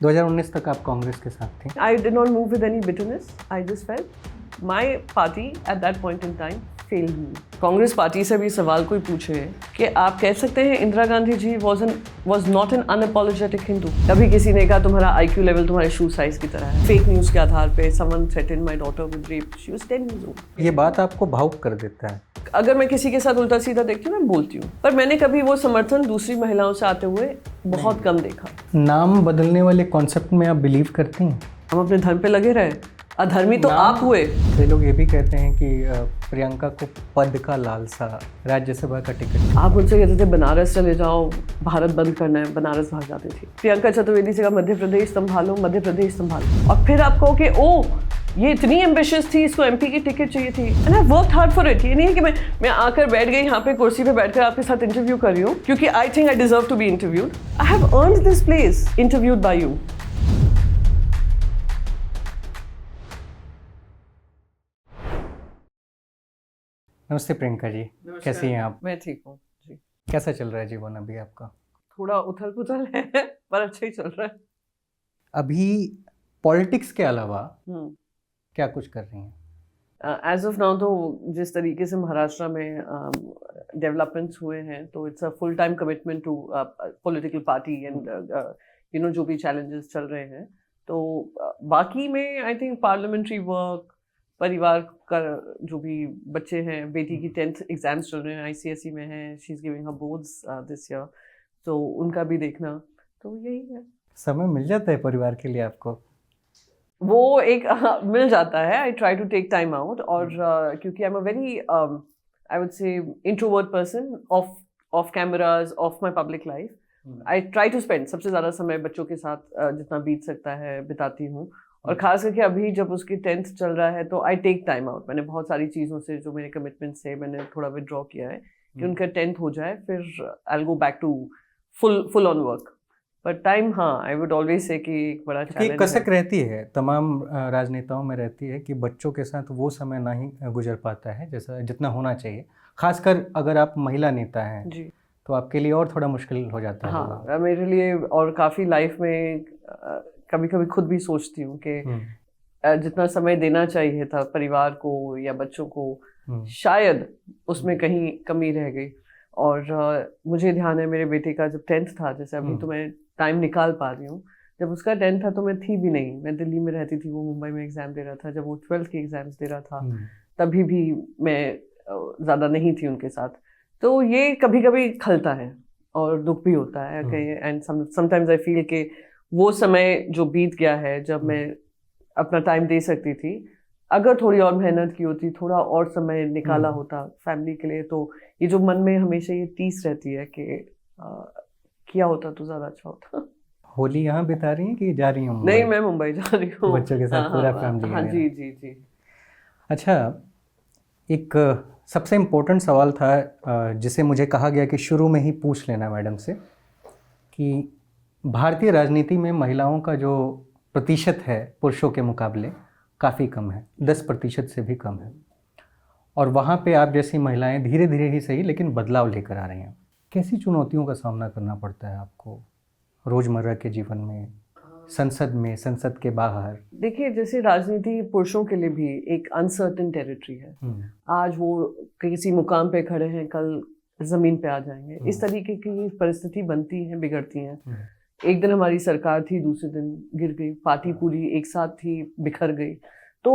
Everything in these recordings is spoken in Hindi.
2019 तक आप कांग्रेस के साथ थे। I did not move with any bitterness. I just felt my party at that point in time failed me. Congress party से भी सवाल कोई पूछे कि आप कह सकते हैं Indira Gandhi ji was not an unapologetic Hindu. कभी किसी ने कहा तुम्हारा IQ लेवल तुम्हारे शू साइज की तरह है। फेक न्यूज़ के आधार पे someone threatened my daughter with rape. She was 10 years old. ये बात आपको भावुक कर देता है। अगर मैं किसी के साथ उल्टा सीधा देखती हूँ मैं बोलती हूँ, पर मैंने कभी वो समर्थन दूसरी महिलाओं से आते हुए बहुत कम देखा। नाम बदलने वाले कॉन्सेप्ट में आप बिलीव करती हैं? हम अपने धर्म पे लगे रहे, अधर्मी तो आप हुए। कई लोग ये भी कहते हैं कि प्रियंका को पद का लालसा, राज्यसभा का टिकट। आप मुझसे कहते थे बनारस चले जाओ, भारत बंद करना है, बनारस भाग जाते थे। प्रियंका चतुर्वेदी से कहा मध्य प्रदेश संभालो, मध्य प्रदेश संभालो, और फिर आप कहो कि ओ ये इतनी एम्बिशियस थी, इसको MP की टिकट चाहिए थी, and I worked hard for it. ये नहीं है कि मैं आकर बैठ गई यहाँ पे कुर्सी पे बैठकर आपके साथ इंटरव्यू कर रही हूँ क्योंकि I think I deserve to be interviewed. I have earned this place interviewed by you. नमस्ते प्रियंका जी, कैसी हैं आप? मैं ठीक हूँ जी। कैसा चल रहा है जीवन अभी आपका? थोड़ा उथल पुथल है पर अच्छा ही चल रहा है। अभी पॉलिटिक्स के अलावा क्या कुछ कर रही हैं? एज ऑफ नाउ तो जिस तरीके से महाराष्ट्र में डेवलपमेंट्स हुए हैं तो it's a full time commitment to political party and जो भी चैलेंजेस चल रहे हैं तो बाकी में आई थिंक पार्लियामेंट्री वर्क, परिवार का जो भी बच्चे हैं, बेटी की 10th एग्जाम्स चल रहे हैं, ICSE में हैं, she is giving her boards this year, तो उनका भी देखना, तो यही है। समय मिल जाता है परिवार के लिए आपको? वो एक मिल जाता है। I try to take time out, और क्योंकि I am a very I would say introvert person off cameras, off my public life. I try to spend सबसे ज़्यादा समय बच्चों के साथ जितना बीत सकता है बिताती हूँ, और ख़ास करके अभी जब उसकी 10th चल रहा है तो आई टेक टाइम आउट। मैंने बहुत सारी चीज़ों से जो मेरे कमिटमेंट से मैंने थोड़ा विड्रॉ किया है कि उनका 10th हो जाए, फिर I will go back to full on work. But time, हाँ, आई वुड ऑलवेज से कि एक बड़ा चैलेंज कसक रहती है, तमाम राजनेताओं में रहती है कि बच्चों के साथ वो समय ना ही गुजर पाता है जैसा जितना होना चाहिए, खासकर अगर आप महिला नेता हैं जी, तो आपके लिए और थोड़ा मुश्किल हो जाता है। हाँ, मेरे लिए और काफ़ी लाइफ में कभी कभी खुद भी सोचती हूँ कि जितना समय देना चाहिए था परिवार को या बच्चों को, शायद उसमें कहीं कमी रह गई। और मुझे ध्यान है मेरे बेटे का जब 10th था, जैसे अभी तो मैं टाइम निकाल पा रही हूँ, जब उसका 10th था तो मैं थी भी नहीं, मैं दिल्ली में रहती थी, वो मुंबई में एग्ज़ाम दे रहा था। जब वो 12th के एग्ज़ाम्स दे रहा था तभी भी मैं ज़्यादा नहीं थी उनके साथ, तो ये कभी कभी खलता है और दुख भी होता है। एंड समटाइम्स आई फील कि वो समय जो बीत गया है जब मैं अपना टाइम दे सकती थी, अगर थोड़ी और मेहनत की होती, थोड़ा और समय निकाला होता फैमिली के लिए, तो ये जो मन में हमेशा ये टीस रहती है कि किया होता तो ज़्यादा अच्छा होता। होली यहाँ बिता रही हैं कि जा रही हूँ? नहीं, मैं मुंबई जा रही हूँ बच्चों के साथ, पूरा फैमिली? हाँ जी जी जी। अच्छा, एक सबसे इम्पोर्टेंट सवाल था जिसे मुझे कहा गया कि शुरू में ही पूछ लेना मैडम से, कि भारतीय राजनीति में महिलाओं का जो प्रतिशत है पुरुषों के मुकाबले काफ़ी कम है, 10% से भी कम है, और वहाँ पे आप जैसी महिलाएं धीरे धीरे ही सही लेकिन बदलाव लेकर आ रही हैं। कैसी चुनौतियों का सामना करना पड़ता है आपको रोज़मर्रा के जीवन में, संसद में, संसद के बाहर? देखिए, जैसे राजनीति पुरुषों के लिए भी एक अनसर्टेन टेरिटरी है। आज वो किसी मुकाम पे खड़े हैं, कल ज़मीन पे आ जाएंगे। इस तरीके की परिस्थिति बनती है, बिगड़ती हैं। एक दिन हमारी सरकार थी, दूसरे दिन गिर गई, पार्टी पूरी एक साथ थी, बिखर गई। तो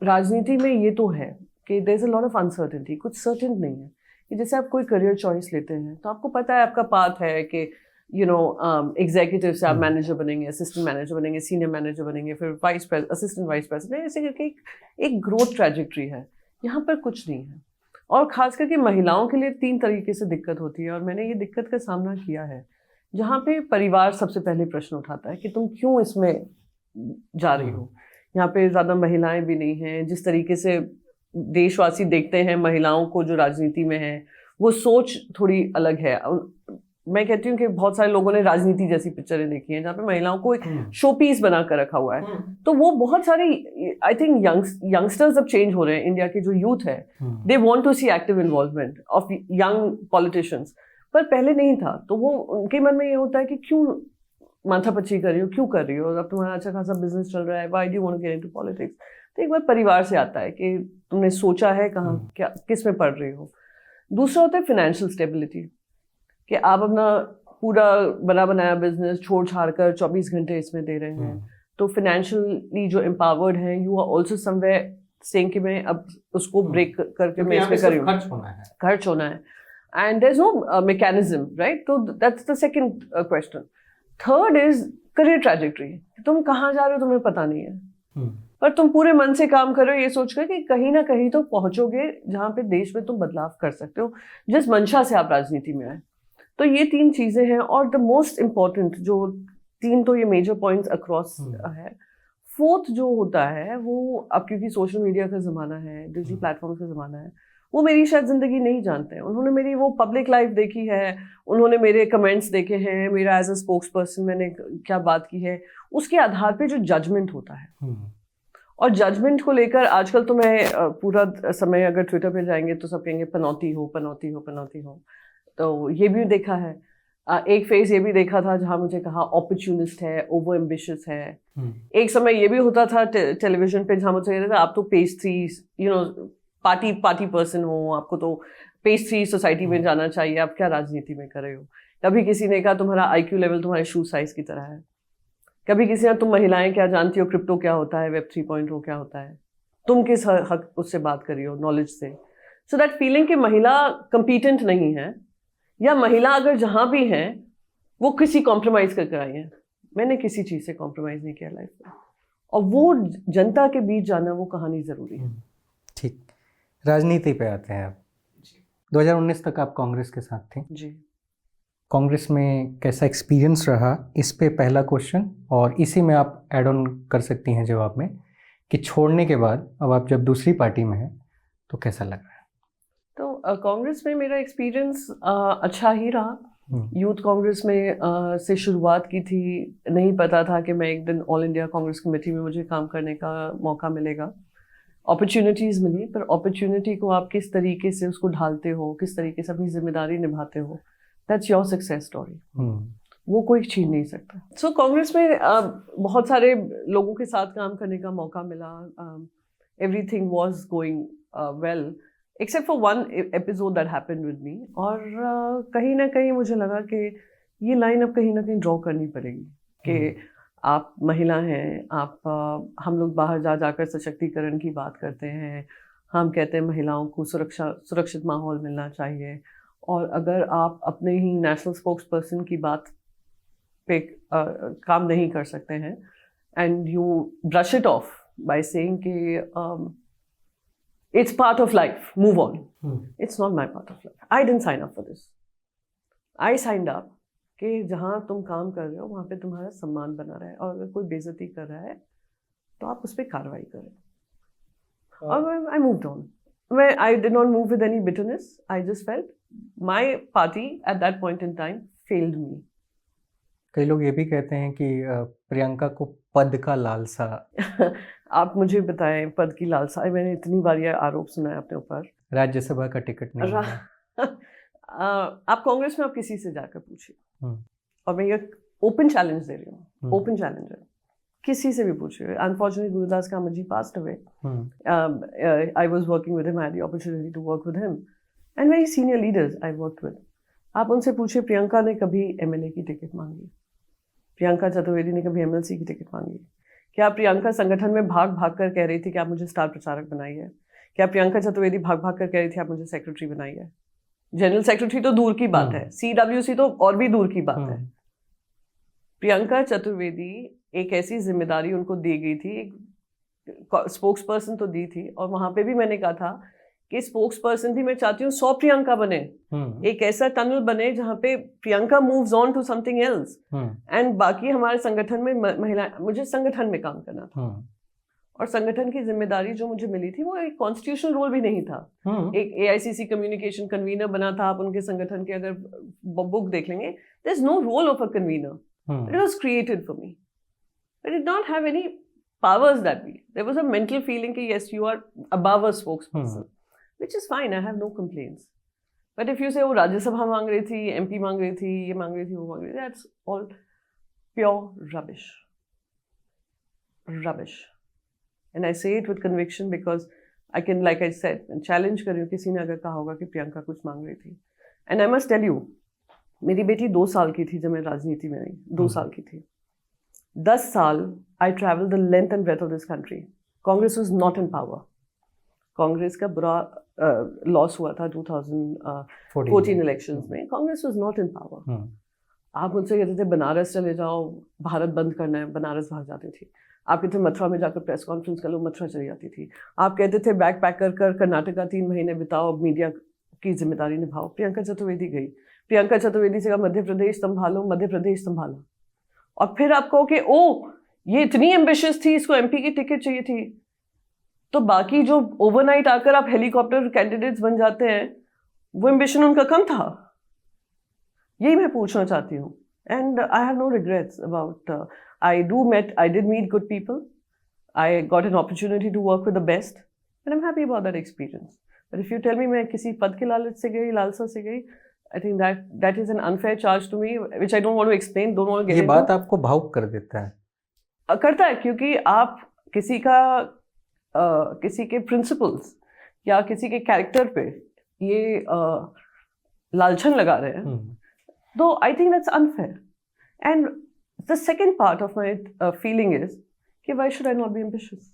राजनीति में ये तो है कि there is a lot of uncertainty, कुछ सर्टेन नहीं है। कि जैसे आप कोई करियर चॉइस लेते हैं तो आपको पता है आपका पाथ है कि एग्जीक्यूटिव से आप मैनेजर बनेंगे, असिस्टेंट मैनेजर बनेंगे, सीनियर मैनेजर बनेंगे, फिर असिस्टेंट वाइस प्रेसिडेंट, ऐसे करके एक ग्रोथ ट्रैजेक्टरी है। यहाँ पर कुछ नहीं है, और ख़ास करके महिलाओं के लिए 3 तरीके से दिक्कत होती है, और मैंने ये दिक्कत का सामना किया है। जहाँ पे परिवार सबसे पहले प्रश्न उठाता है कि तुम क्यों इसमें जा रही हो। यहाँ पे ज़्यादा महिलाएं भी नहीं हैं। जिस तरीके से देशवासी देखते हैं महिलाओं को जो राजनीति में है, वो सोच थोड़ी अलग है। मैं कहती हूँ कि बहुत सारे लोगों ने राजनीति जैसी पिक्चरें देखी हैं जहाँ पे महिलाओं को एक शो पीस बना कर रखा हुआ है। तो वो बहुत सारी, आई थिंक यंगस्टर्स अब चेंज हो रहे हैं। इंडिया के जो यूथ है, they want to see active involvement of young politicians, पर पहले नहीं था। तो वो उनके मन में ये होता है कि क्यों माथापच्ची कर रही हो, क्यों कर रही हो, अब तुम्हारा अच्छा खासा बिजनेस चल रहा है, why do you want to get into politics. तो एक बार परिवार से आता है कि तुमने सोचा है कहाँ, क्या, किस में पढ़ रही हो। दूसरा होता है फाइनेंशियल स्टेबिलिटी, कि आप अपना पूरा बना बनाया बिजनेस छोड़ छाड़ कर 24 घंटे इसमें दे रहे हैं, तो फाइनेंशियली जो एम्पावर्ड हैं, you are also somewhere saying कि मैं अब उसको ब्रेक करके मैं इसमें कर रही हूँ, खर्च होना है, and there is no mechanism, right. तो that's the second question. Third is career trajectory, तुम कहाँ जा रहे हो तुम्हें पता नहीं है, पर तुम पूरे मन से काम कर रहे हो ये सोचकर कि कहीं ना कहीं तो पहुंचोगे जहाँ पे देश में तुम बदलाव कर सकते हो, जिस मंशा से आप राजनीति में आए। तो ये 3 चीजें हैं, और द मोस्ट इम्पॉर्टेंट जो 3 तो ये मेजर पॉइंट्स अक्रॉस है। फोर्थ जो होता है वो, अब क्योंकि सोशल मीडिया का ज़माना है, डिजिटल प्लेटफॉर्म का ज़माना है, वो मेरी शायद ज़िंदगी नहीं जानते हैं। उन्होंने मेरी वो पब्लिक लाइफ देखी है, उन्होंने मेरे कमेंट्स देखे हैं, मेरा एज अ स्पोक्स पर्सन मैंने क्या बात की है, उसके आधार पे जो जजमेंट होता है। और जजमेंट को लेकर आजकल तो मैं पूरा समय अगर ट्विटर पे जाएंगे तो सब कहेंगे पनौती हो, पनौती हो, पनौती हो। तो ये भी देखा है। एक फेज ये भी देखा था जहां मुझे कहा अपॉर्चुनिस्ट है, ओवर एम्बिशियस है। एक समय ये भी होता था टेलीविजन पे जहां मुझे कहते थे आप तो पेज 3 पार्टी पर्सन हो, आपको तो पेज 3 सोसाइटी में जाना चाहिए, आप क्या राजनीति में कर रहे हो। कभी किसी ने कहा तुम्हारा IQ लेवल तुम्हारे शू साइज की तरह है। कभी किसी ने, तुम महिलाएं क्या जानती हो, क्रिप्टो क्या होता है, वेब 3.0 क्या होता है, तुम किस हक उससे बात करी हो, नॉलेज से। सो दैट फीलिंग कि महिला कंपीटेंट नहीं है, या महिला अगर जहां भी है वो किसी कॉम्प्रोमाइज करके आई है। मैंने किसी चीज से कॉम्प्रोमाइज नहीं किया लाइफ में, और वो जनता के बीच जाना, वो कहानी जरूरी है। ठीक, राजनीति पे आते हैं आप। 2019 तक आप कांग्रेस के साथ थे जी। कांग्रेस में कैसा एक्सपीरियंस रहा, इस पे पहला क्वेश्चन, और इसी में आप ऐड ऑन कर सकती हैं जवाब में कि छोड़ने के बाद अब आप जब दूसरी पार्टी में हैं तो कैसा लग रहा है। तो कांग्रेस में मेरा एक्सपीरियंस अच्छा ही रहा। यूथ कांग्रेस में से शुरुआत की थी, नहीं पता था कि मैं एक दिन ऑल इंडिया कांग्रेस कमेटी में मुझे काम करने का मौका मिलेगा। अपॉर्चुनिटीज़ मिली, पर अपॉर्चुनिटी को आप किस तरीके से उसको ढालते हो, किस तरीके से अपनी जिम्मेदारी निभाते हो, दैट्स योर सक्सेस स्टोरी। वो कोई छीन नहीं सकता। सो कांग्रेस में बहुत सारे लोगों के साथ काम करने का मौका मिला। Everything was going well except for one episode that happened with me. और कहीं ना कहीं मुझे लगा कि ये लाइन अब कहीं ना कहीं ड्रॉ करनी पड़ेगी कि आप महिला हैं, आप हम लोग बाहर जाकर सशक्तिकरण की बात करते हैं, हम कहते हैं महिलाओं को सुरक्षित माहौल मिलना चाहिए, और अगर आप अपने ही नेशनल स्पोक्स पर्सन की बात पे काम नहीं कर सकते हैं, and you brush it of by saying कि it's part of life, move on. It's not my part of life. I didn't sign up for this. I signed up कि जहाँ तुम काम कर रहे हो वहाँ पे तुम्हारा सम्मान बना रहे, और अगर कोई बेइज्जती कर रहा है तो आप उस पर कार्रवाई करें। और I moved on. I did not move with any bitterness. I just felt my party at that point in time failed me. कई लोग ये भी कहते हैं कि प्रियंका को पद का लालसा। आप मुझे बताएं, पद की लालसा, मैंने इतनी बार ये आरोप सुना है अपने ऊपर। राज्यसभा का टिकट नहीं मिला। आप कांग्रेस में आप किसी से जाकर पूछिए, और मैं ये ओपन चैलेंज दे रही हूँ, ओपन चैलेंज है, किसी से भी पूछिए। Unfortunately Gurudas Kamat ji passed away. I was working with him, I had the opportunity to work with him, and very senior leaders I worked with. आप उनसे पूछिए, प्रियंका ने कभी MLA की टिकट मांगी? प्रियंका चतुर्वेदी ने कभी MLC की टिकट मांगी? क्या प्रियंका संगठन में भाग भाग कर कह रही थी कि आप मुझे स्टार प्रचारक बनाइए? क्या प्रियंका चतुर्वेदी भाग भाग कर कह रही थी आप मुझे सेक्रेटरी बनाइए? जनरल सेक्रेटरी तो दूर की बात है, CWC तो और भी दूर की बात है। प्रियंका चतुर्वेदी एक ऐसी जिम्मेदारी उनको दी गई थी, स्पोक्स पर्सन तो दी थी, और वहां पे भी मैंने कहा था कि स्पोक्स पर्सन भी मैं चाहती हूँ 100 प्रियंका बने, एक ऐसा टनल बने जहाँ पे Priyanka moves on to something else, and बाकी हमारे संगठन में महिला, मुझे संगठन में काम करना था। और संगठन की जिम्मेदारी जो मुझे मिली थी वो एक कॉन्स्टिट्यूशनल रोल भी नहीं था। एक AICC कम्युनिकेशन कन्वीनर बना था, आप उनके संगठन के अगर बुक देख लेंगे, there is no role of a convener, it was created for me, it did not have any powers that way. There was a mental feeling that yes, you are above a spokesperson, which is fine. I have no complaints. But if you say, oh, Rajya Sabha मांग रही थी, MP मांग रही थी, ये मांग रही थी, वो मांग रही थी, that's all. Pure rubbish. And I say it with conviction because I can, like I said, challenge कर रही हूँ किसी ने अगर कहा होगा कि प्रियंका कुछ मांग रही थी. And I must tell you, मेरी बेटी 2 साल की थी जब मैं राजनीति में आई. 2 साल की थी. 10 साल I traveled the length and breadth of this country. Congress was not in power. Congress का बुरा लॉस हुआ था 2014 इलेक्शंस में. Congress was not in power. आप मुझसे कहते थे बनारस चले जाओ, भारत बंद करना है, बनारस भाग जाती थी. आप कहते थे मथुरा में जाकर प्रेस कॉन्फ्रेंस कर लो, मथुरा चली जाती थी. आप कहते थे बैग पैक कर कर्नाटका 3 महीने बिताओ, मीडिया की जिम्मेदारी निभाओ. प्रियंका चतुर्वेदी गई. प्रियंका चतुर्वेदी से कहा मध्य प्रदेश संभालो, मध्य प्रदेश संभाला. और फिर आप कहो कि ओ ये इतनी एम्बिशियस थी, इसको एमपी की टिकट चाहिए थी. तो बाकी जो ओवरनाइट आकर आप हेलीकॉप्टर कैंडिडेट्स बन जाते हैं, वो एम्बिशन उनका कम था. यही मैं पूछना चाहती हूँ. And I have no regrets about. I did meet good people. I got an opportunity to work with the best and I am happy about that experience. But if you tell me मैं किसी पद के लालच से गई, लालसा से गई, I think that is an unfair charge to me which I don't want to explain, don't want to get into. ये बात आपको भावुक कर देता है. करता है क्योंकि आप किसी के प्रिंसिपल्स या किसी के कैरेक्टर पे ये लालछन लगा रहे हैं. तो I think that's unfair. And the second part of my feeling is कि why should I not be ambitious?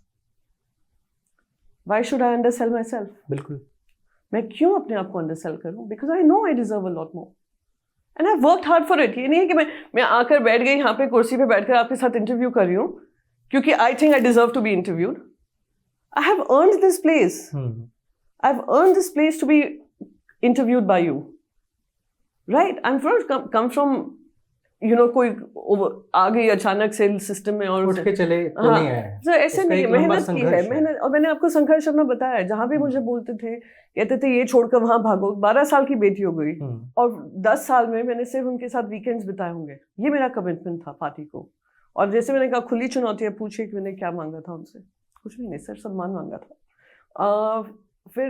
Why should I undersell myself? बिल्कुल. मैं क्यों अपने आप को अंडरसेल करूं? Because I know I deserve a lot more and I worked hard for it. ये नहीं है कि मैं आकर बैठ गई यहाँ पे कुर्सी पे बैठकर आपके साथ इंटरव्यू कर रही हूँ क्योंकि I think I deserve to be interviewed. I have earned this place. I've earned this place to be interviewed by you. Right? I'm first come from, you know, कोई आ गई अचानक से सिस्टम में और उठ के चले तो नहीं आए. तो ऐसे नहीं, मेहनत की है, मेहनत. और मैंने आपको संघर्ष अपना बताया. जहाँ भी मुझे बोलते थे, कहते थे ये छोड़कर वहाँ भागो. 12 साल की बेटी हो गई और 10 साल में मैंने सिर्फ उनके साथ वीकेंड्स बिताए होंगे. ये मेरा कमिटमेंट था पार्टी को. और जैसे मैंने कहा खुली चुनौती है, पूछिए कि मैंने क्या मांगा था उनसे. कुछ भी नहीं सर, सम्मान मांगा था. फिर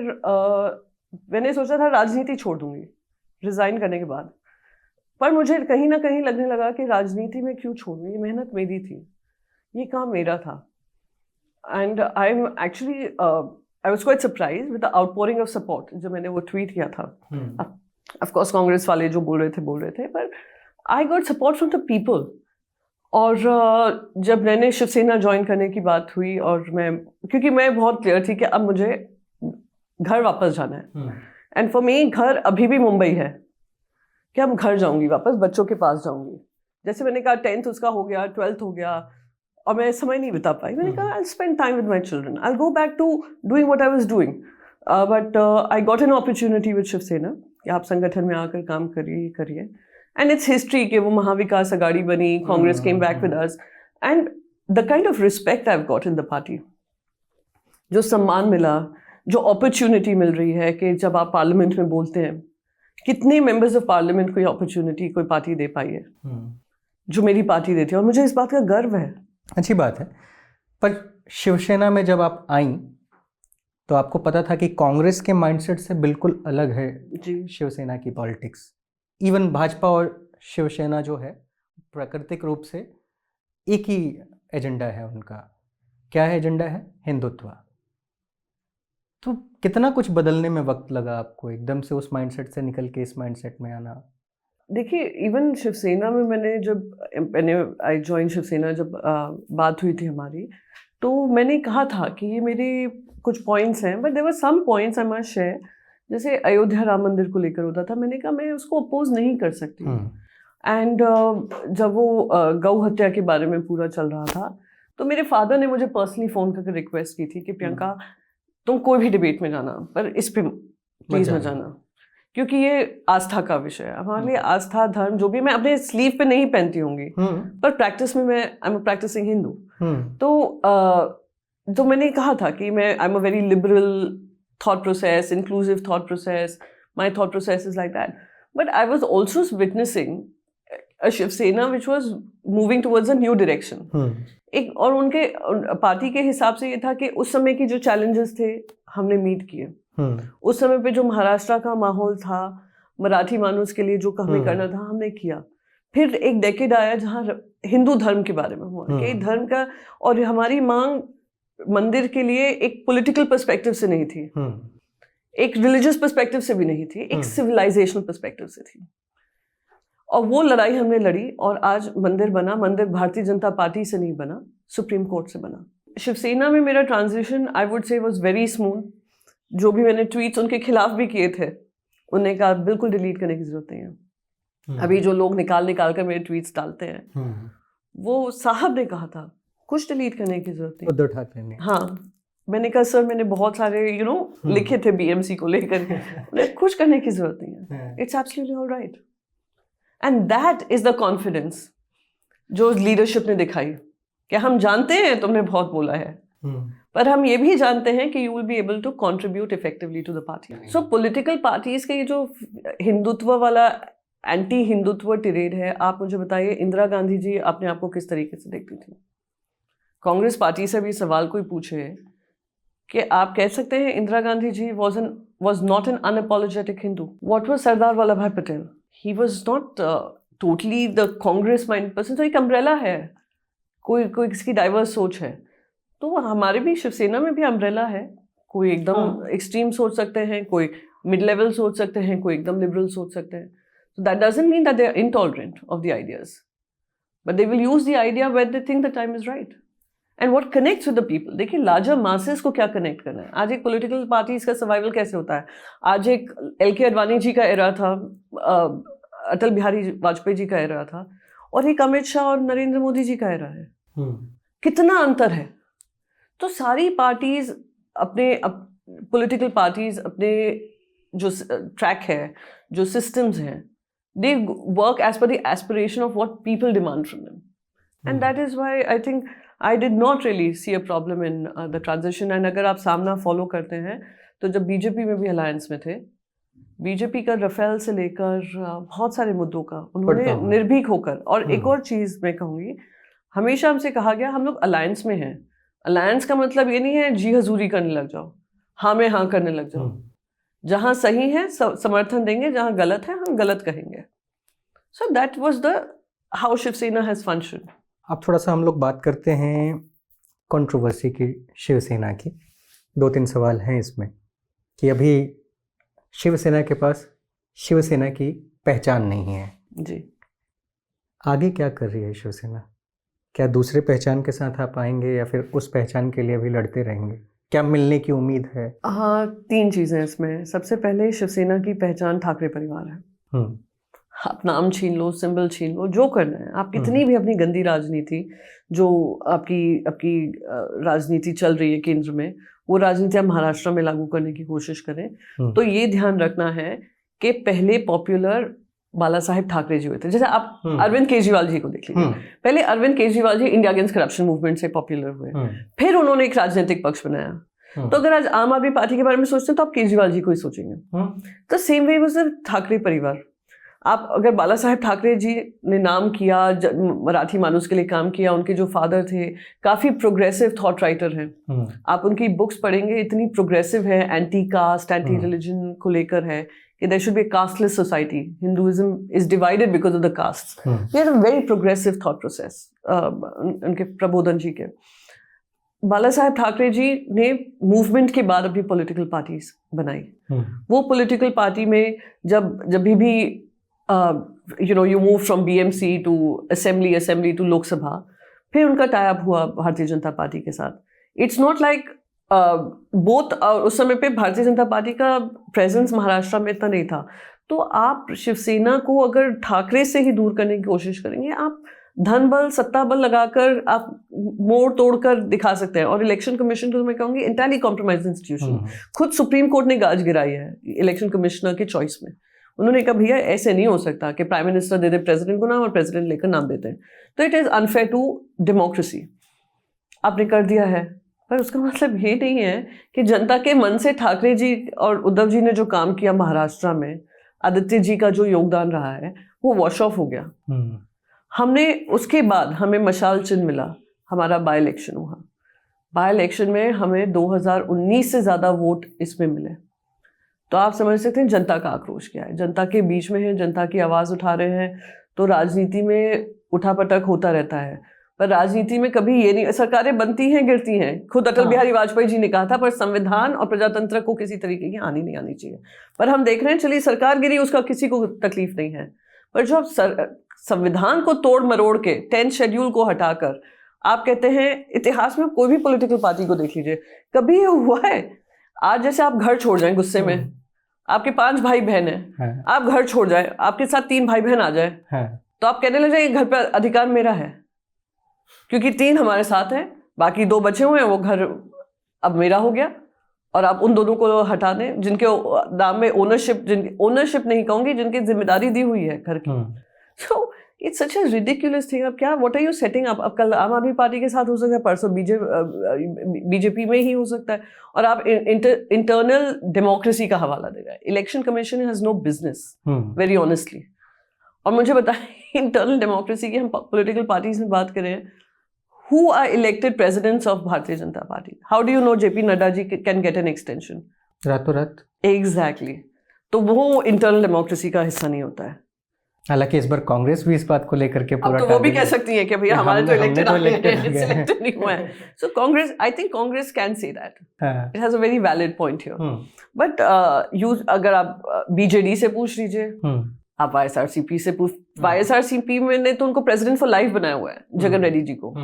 मैंने सोचा था राजनीति छोड़ दूंगी रिजाइन करने के बाद. पर मुझे कहीं ना कहीं लगने लगा कि राजनीति में क्यों छोड़ूं? ये मेहनत मेरी थी, ये काम मेरा था. And I am actually I was quite surprised with the outpouring of support. जब मैंने वो ट्वीट किया था, ऑफ कोर्स कांग्रेस वाले जो बोल रहे थे, पर I got support from the people. और जब मैंने शिवसेना ज्वाइन करने की बात हुई और क्योंकि मैं बहुत क्लियर थी कि अब मुझे घर वापस जाना है. एंड फॉर मी घर अभी भी मुंबई है कि अब घर जाऊंगी वापस, बच्चों के पास जाऊंगी. जैसे मैंने कहा 10th उसका हो गया, 12th हो गया और मैं समय नहीं बिता पाई. मैंने कहा I spend time with my children, I go back to doing what I was doing. But I got an opportunity with Shiv Sena कि आप संगठन में आकर काम करिए. And it's history कि वो महाविकास अघाड़ी बनी, Congress came back with us, and the kind of respect I've got in the party, जो सम्मान मिला, जो opportunity मिल रही है कि जब आप पार्लियामेंट में बोलते हैं, कितने members of parliament कोई opportunity कोई पार्टी दे पाई है जो मेरी पार्टी देती है, और मुझे इस बात का गर्व है. अच्छी बात है. पर शिवसेना में जब आप आईं तो आपको पता था कि कांग्रेस के माइंडसेट से बिल्कुल अलग है जी शिवसेना की पॉलिटिक्स. इवन भाजपा और शिवसेना जो है प्राकृतिक रूप से एक ही एजेंडा है उनका. क्या है एजेंडा? है हिंदुत्व. तो कितना कुछ बदलने में वक्त लगा आपको एकदम से उस माइंडसेट से निकल के इस माइंडसेट में आना? देखिए, इवन शिवसेना में मैंने आई जॉइन शिवसेना, जब बात हुई थी हमारी, तो मैंने कहा था कि ये मेरे कुछ पॉइंट्स हैं, but there were some points I must share. जैसे अयोध्या राम मंदिर को लेकर होता था, मैंने कहा मैं उसको अपोज नहीं कर सकती. एंड जब वो गौ हत्या के बारे में पूरा चल रहा था, तो मेरे फादर ने मुझे पर्सनली फ़ोन करके रिक्वेस्ट की थी कि प्रियंका तुम कोई भी डिबेट में जाना, पर इस पे प्लीज़ मत जाना, क्योंकि ये आस्था का विषय है. हमारे लिए आस्था, धर्म जो भी, मैं अपने स्लीव पे नहीं पहनती होंगी, पर प्रैक्टिस में मैं आई एम प्रैक्टिसिंग हिंदू. तो मैंने कहा था कि मैं आई am a very liberal thought process, inclusive thought process, my thought process is like that. But I was also witnessing a Shiv Sena which was moving towards a new direction. एक और उनके पार्टी के हिसाब से ये था कि उस समय की जो challenges थे हमने मीट किए. उस समय पे जो महाराष्ट्र का माहौल था, मराठी मानुस के लिए जो हमें करना था हमने किया. फिर एक डेकेड आया जहाँ हिंदू धर्म के बारे में हुआ कि धर्म का, और हमारी मांग मंदिर के लिए एक पॉलिटिकल पर्सपेक्टिव से नहीं थी, एक रिलीजियस पर्सपेक्टिव से भी नहीं थी, एक सिविलाइजेशनल पर्सपेक्टिव से थी। और वो लड़ाई हमने लड़ी और आज मंदिर बना। मंदिर भारतीय जनता पार्टी से नहीं बना, सुप्रीम कोर्ट से बना। शिवसेना में मेरा ट्रांजिशन आई वुड से वाज वेरी स्मूथ। जो भी मैंने ट्वीट्स उनके खिलाफ भी किए थे, उन्होंने कहा बिल्कुल डिलीट करने की जरूरत नहीं है। अभी जो लोग निकाल कर मेरे ट्वीट्स डालते हैं, वो साहब ने कहा था कुछ डिलीट करने की जरूरत नहीं। उद्धव ठाकरे ने। हाँ, मैंने कहा सर मैंने बहुत सारे लिखे थे बीएमसी को लेकर, कुछ करने की जरूरत नहीं है, it's absolutely alright. And that is the confidence जो लीडरशिप ने दिखाई कि हम जानते हैं तुमने बहुत बोला है, पर हम ये भी जानते हैं कि you will be able to contribute effectively to the party. So political parties के ये जो हिंदुत्व वाला एंटी हिंदुत्व टिरेड है, आप मुझे बताइए इंदिरा गांधी जी अपने आप को किस तरीके से देखती थी? कांग्रेस पार्टी से भी सवाल कोई पूछे कि आप कह सकते हैं Indira Gandhi ji was not an unapologetic Hindu. What was Sardar Vallabhbhai Patel? He was not totally the Congress minded person. तो एक अम्ब्रेला है, कोई किसकी डाइवर्स सोच है, तो हमारे भी शिवसेना में भी अम्ब्रेला है। कोई एकदम एक्सट्रीम सोच सकते हैं, कोई मिड लेवल सोच सकते हैं, कोई एकदम लिबरल सोच सकते हैं। So that doesn't mean that they are intolerant of the ideas, but they will use the idea when they think the time is right. And what connects with the people? देखिए लार्जर मासेस को क्या कनेक्ट करना है? आज एक पॉलिटिकल पार्टीज का सर्वाइवल कैसे होता है? आज एक एल.के. अडवाणी जी का एरा था, अटल बिहारी वाजपेयी जी का एरा था, और एक अमित शाह और नरेंद्र मोदी जी का एरा है। कितना अंतर है? तो सारी पार्टीज अपने पॉलिटिकल पार्टीज अपने जो ट्रैक है, जो सिस्टम्स हैं, they work as per the aspiration of what people demand from them. And that is why I think I did not really see a problem in the transition. And अगर आप सामना फॉलो करते हैं तो जब बीजेपी में भी अलायंस में थे, बीजेपी का रफेल से लेकर बहुत सारे मुद्दों का उन्होंने निर्भीक होकर, और एक और चीज़ मैं कहूँगी, हमेशा हमसे कहा गया हम लोग अलायंस में हैं। अलायंस का मतलब ये नहीं है जी हजूरी करने लग जाओ, हाँ में हाँ करने लग जाओ। जहाँ सही है समर्थन देंगे, जहाँ गलत है हम गलत कहेंगे। So that was the how Shiv Sena has functioned. अब थोड़ा सा हम लोग बात करते हैं कंट्रोवर्सी की, शिवसेना की। 2-3 सवाल हैं इसमें कि अभी शिवसेना के पास शिवसेना की पहचान नहीं है जी। आगे क्या कर रही है शिवसेना? क्या दूसरे पहचान के साथ आप आएंगे या फिर उस पहचान के लिए भी लड़ते रहेंगे? क्या मिलने की उम्मीद है? हाँ, 3 चीज़ें इसमें। सबसे पहले शिवसेना की पहचान ठाकरे परिवार है। आप नाम छीन लो, सिंबल छीन लो, जो करना है आप, कितनी भी अपनी गंदी राजनीति जो आपकी राजनीति चल रही है केंद्र में, वो राजनीति आप महाराष्ट्र में लागू करने की कोशिश करें। तो ये ध्यान रखना है कि पहले पॉपुलर बाला साहेब ठाकरे जी हुए थे। जैसे आप अरविंद केजरीवाल जी को देख लीजिए, पहले Arvind Kejriwal ji India against corruption movement से पॉपुलर हुए, फिर उन्होंने एक राजनीतिक पक्ष बनाया। तो अगर आज आम आदमी पार्टी के बारे में सोचते हैं तो आप केजरीवाल जी को ही सोचेंगे। तो same way was the Thackeray परिवार। आप अगर बाला साहेब ठाकरे जी ने नाम किया, मराठी मानुस के लिए काम किया, उनके जो फादर थे काफ़ी प्रोग्रेसिव थॉट राइटर हैं, आप उनकी बुक्स पढ़ेंगे, इतनी प्रोग्रेसिव है, एंटी कास्ट एंटी रिलीजन को लेकर है कि there should be a casteless society, Hinduism is divided because of the caste. They are a very progressive thought process उनके प्रबोधन जी के। बाला साहेब ठाकरे जी ने मूवमेंट के बाद अपनी पॉलिटिकल पार्टीज बनाई। वो पॉलिटिकल पार्टी में जब भी you move from BMC to assembly to Lok Sabha, फिर उनका टाई अप हुआ भारतीय जनता पार्टी के साथ। इट्स नॉट लाइक बोथ, उस समय पे भारतीय जनता पार्टी का प्रेजेंस महाराष्ट्र में इतना नहीं था। तो आप शिवसेना को अगर ठाकरे से ही दूर करने की कोशिश करेंगे, आप धन बल सत्ता बल लगाकर आप मोड़ तोड़ कर दिखा सकते हैं। और इलेक्शन कमीशन तो मैं कहूँगी इंटायरली कॉम्प्रोमाइज इंस्टीट्यूशन। खुद सुप्रीम कोर्ट ने गाज गिराई है इलेक्शन कमिश्नर के चॉइस में। उन्होंने कहा भैया ऐसे नहीं हो सकता कि प्राइम मिनिस्टर दे दे प्रेसिडेंट को नाम और प्रेसिडेंट लेकर नाम देते हैं, तो it is unfair to democracy. आपने कर दिया है, पर उसका मतलब ये नहीं है कि जनता के मन से ठाकरे जी और उद्धव जी ने जो काम किया महाराष्ट्र में, आदित्य जी का जो योगदान रहा है, वो वॉश ऑफ हो गया। हमने उसके बाद हमें मशाल चिन्ह मिला, हमारा बाय इलेक्शन हुआ। बाय इलेक्शन में हमें 2019 से ज़्यादा वोट इसमें मिले। तो आप समझ सकते हैं जनता का आक्रोश क्या है। जनता के बीच में है, जनता की आवाज़ उठा रहे हैं, तो राजनीति में उठापटक होता रहता है, पर राजनीति में कभी ये नहीं, सरकारें बनती हैं गिरती हैं। खुद अटल बिहारी वाजपेयी जी ने कहा था, पर संविधान और प्रजातंत्र को किसी तरीके की हानि नहीं आनी चाहिए। पर हम देख रहे हैं, चलिए सरकार गिरी, उसका किसी को तकलीफ नहीं है, पर जो आप संविधान को तोड़ मरोड़ के 10th शेड्यूल को हटाकर आप कहते हैं, इतिहास में कोई भी पॉलिटिकल पार्टी को देख लीजिए, कभी ये हुआ है? आज जैसे आप घर छोड़ जाएं गुस्से में, आपके 5 भाई बहन हैं, आप घर छोड़ जाए, आपके साथ 3 भाई बहन आ जाए, तो आप कहने लग जाए घर पर अधिकार मेरा है, क्योंकि 3 हमारे साथ हैं, बाकी 2 बचे हुए हैं, वो घर अब मेरा हो गया, और आप उन दोनों को हटा दें जिनके नाम में ओनरशिप नहीं कहूंगी, जिनकी जिम्मेदारी दी हुई है घर की। So it's such a ridiculous thing. अब क्या, what are you setting up? अब कल आम आदमी पार्टी के साथ हो सकता है, परसों बीजेपी में ही हो सकता है, और आप इंटरनल डेमोक्रेसी का हवाला दे रहे हैं। Election commission has no business, very honestly. और मुझे बताएं, इंटरनल डेमोक्रेसी की हम पॉलिटिकल पार्टीज में बात करें, who are elected presidents of Bharatiya Janata Party? How do you know JP Nadda ji can get an extension? रातों रात। Exactly. तो वो इंटरनल डेमोक्रेसी का हिस्सा नहीं होता है। हालांकि इस बार कांग्रेस भी इस बात को लेकर के पूरा, अब तो वो भी कह सकती है कि भैया हमारे तो इलेक्टेड नहीं हुआ है। So Congress, I think Congress can say that. It has a very valid point here. But अगर आप BJD से पूछ लीजिए, आप YSRCP से पूछ, YSRCP ने तो उनको प्रेसिडेंट फॉर लाइफ बनाया हुआ है, जगन रेड्डी जी को।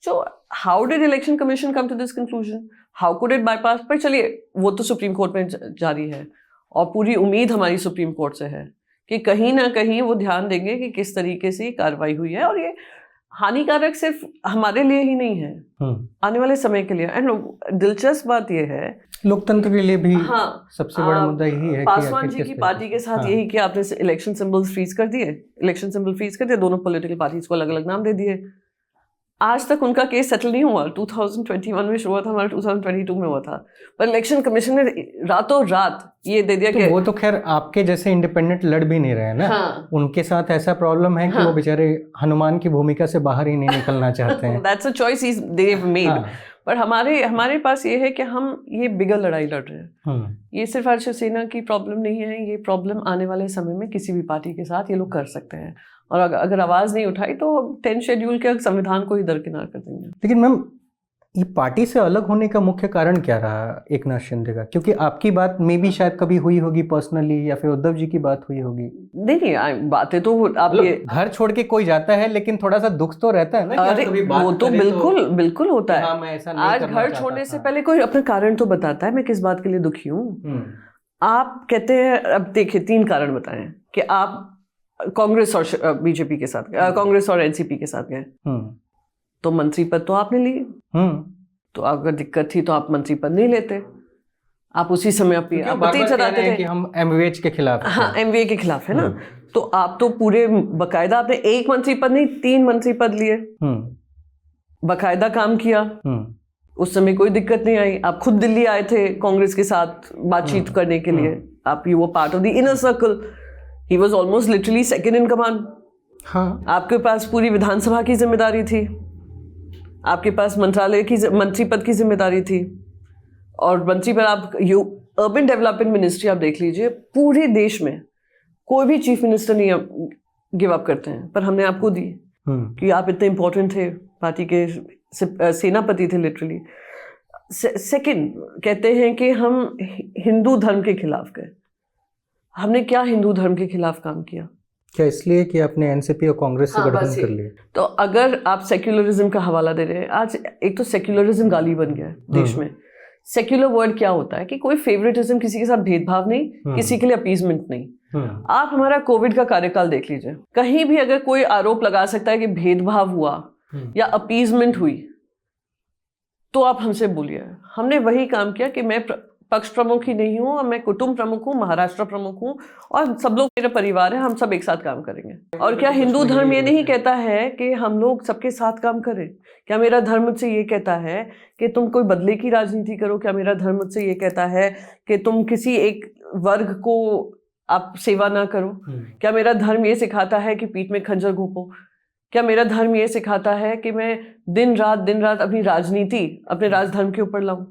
So how did election commission come to this conclusion? How could it bypass? पर चलिए, वो तो सुप्रीम कोर्ट में जारी है, और पूरी उम्मीद हमारी सुप्रीम कोर्ट से है कि कहीं ना कहीं वो ध्यान देंगे कि किस तरीके से कार्रवाई हुई है, और ये हानिकारक सिर्फ हमारे लिए ही नहीं है, आने वाले समय के लिए। एंड दिलचस्प बात ये है, लोकतंत्र के लिए भी सबसे बड़ा मुद्दा यही है। पासवान जी की पार्टी के साथ यही कि आपने इलेक्शन सिंबल्स फ्रीज कर दिए, दोनों पॉलिटिकल पार्टीज को अलग अलग नाम दे दिए। आज तक उनका केस सेटल नहीं हुआ। 2021 में शुरू हुआ था, हमारा 2022 में हुआ था, पर इलेक्शन कमीशन ने रातों रात ये दे दिया कि वो तो खैर आपके जैसे इंडिपेंडेंट लड़ भी नहीं रहे ना। उनके साथ ऐसा प्रॉब्लम है कि वो बेचारे हनुमान की भूमिका से बाहर ही नहीं निकलना चाहते हैं। That's a choice they have made. पर हमारे पास ये है कि हम ये बिगर लड़ाई लड़ रहे हैं। ये सिर्फ शिवसेना की प्रॉब्लम नहीं है, ये प्रॉब्लम आने वाले समय में किसी भी पार्टी के साथ ये लोग कर सकते हैं, और अगर आवाज नहीं उठाई तो 10th शेड्यूल के संविधान को ही दरकिनार कर देंगे। लेकिन मैम, ये पार्टी से अलग होने का मुख्य कारण क्या रहा एकनाथ शिंदे का? क्योंकि आपकी बात में भी शायद कभी हुई होगी पर्सनली, या फिर उद्धव जी की बात हुई होगी। नहीं, बातें तो आप ये घर छोड़ के कोई जाता है, लेकिन थोड़ा सा दुख तो रहता है ना। अरे वो तो बिल्कुल होता है। आज घर छोड़ने से पहले कोई अपना कारण तो बताता है, मैं किस बात के लिए दुखी हूँ। आप कहते हैं, अब देखिए 3 कारण बताएं कि आप कांग्रेस और बीजेपी के साथ, कांग्रेस और एनसीपी के साथ गए, तो मंत्री पद तो आपने ली। तो अगर दिक्कत थी तो आप मंत्री पद नहीं लेते, आप उसी समय अपनी आपत्ति जताते थे कि हम एमवीएच के खिलाफ। हाँ, एमवीए के खिलाफ है ना। तो आप तो पूरे बकायदा, आपने 1 मंत्री पद नहीं 3 मंत्री पद लिए, बकायदा काम किया। उस समय कोई दिक्कत नहीं आई। आप खुद दिल्ली आए थे कांग्रेस के साथ बातचीत करने के लिए, आप you were part of the inner circle. He was almost literally second in command. हाँ, आपके पास पूरी विधानसभा की जिम्मेदारी थी, आपके पास मंत्रालय की मंत्री पद की जिम्मेदारी थी, और मंत्री पर आप अर्बन डेवलपमेंट मिनिस्ट्री आप देख लीजिए, पूरे देश में कोई भी चीफ मिनिस्टर नहीं गिव अप करते हैं, पर हमने आपको दी कि आप इतने इंपॉर्टेंट थे, पार्टी के सेनापति थे लिटरली। सेकंड, कहते हैं कि हम हिंदू धर्म के खिलाफ गए। हमने क्या हिंदू धर्म के खिलाफ काम किया? क्या इसलिए कि आपने एनसीपी और कांग्रेस से गठबंधन कर लिया? तो अगर आप सेक्युलरिज्म का हवाला दे रहे हैं, आज एक तो सेक्युलरिज्म गाली बन गया है देश में। सेक्युलर वर्ड क्या होता है कि कोई फेवरेटिज्म, किसी के साथ भेदभाव नहीं, किसी के लिए अपीजमेंट नहीं। आप हमारा कोविड का कार्यकाल देख लीजिए, कहीं भी अगर कोई आरोप लगा सकता है कि भेदभाव हुआ या अपीजमेंट हुई, तो आप हमसे बोलिए। हमने वही काम किया कि मैं पक्ष प्रमुख ही नहीं हूँ, मैं कुटुंब प्रमुख हूँ, महाराष्ट्र प्रमुख हूँ, और सब लोग मेरा परिवार है, हम सब एक साथ काम करेंगे। और क्या हिंदू धर्म ये नहीं कहता है कि हम लोग सबके साथ काम करें? क्या मेरा धर्म मुझसे ये कहता है कि तुम कोई बदले की राजनीति करो? क्या मेरा धर्म मुझसे ये कहता है कि तुम किसी एक वर्ग को आप सेवा ना करो? क्या मेरा धर्म ये सिखाता है कि पीठ में खंजर घोंपो? क्या मेरा धर्म ये सिखाता है कि मैं दिन रात अपनी राजनीति अपने राजधर्म के ऊपर लाऊं?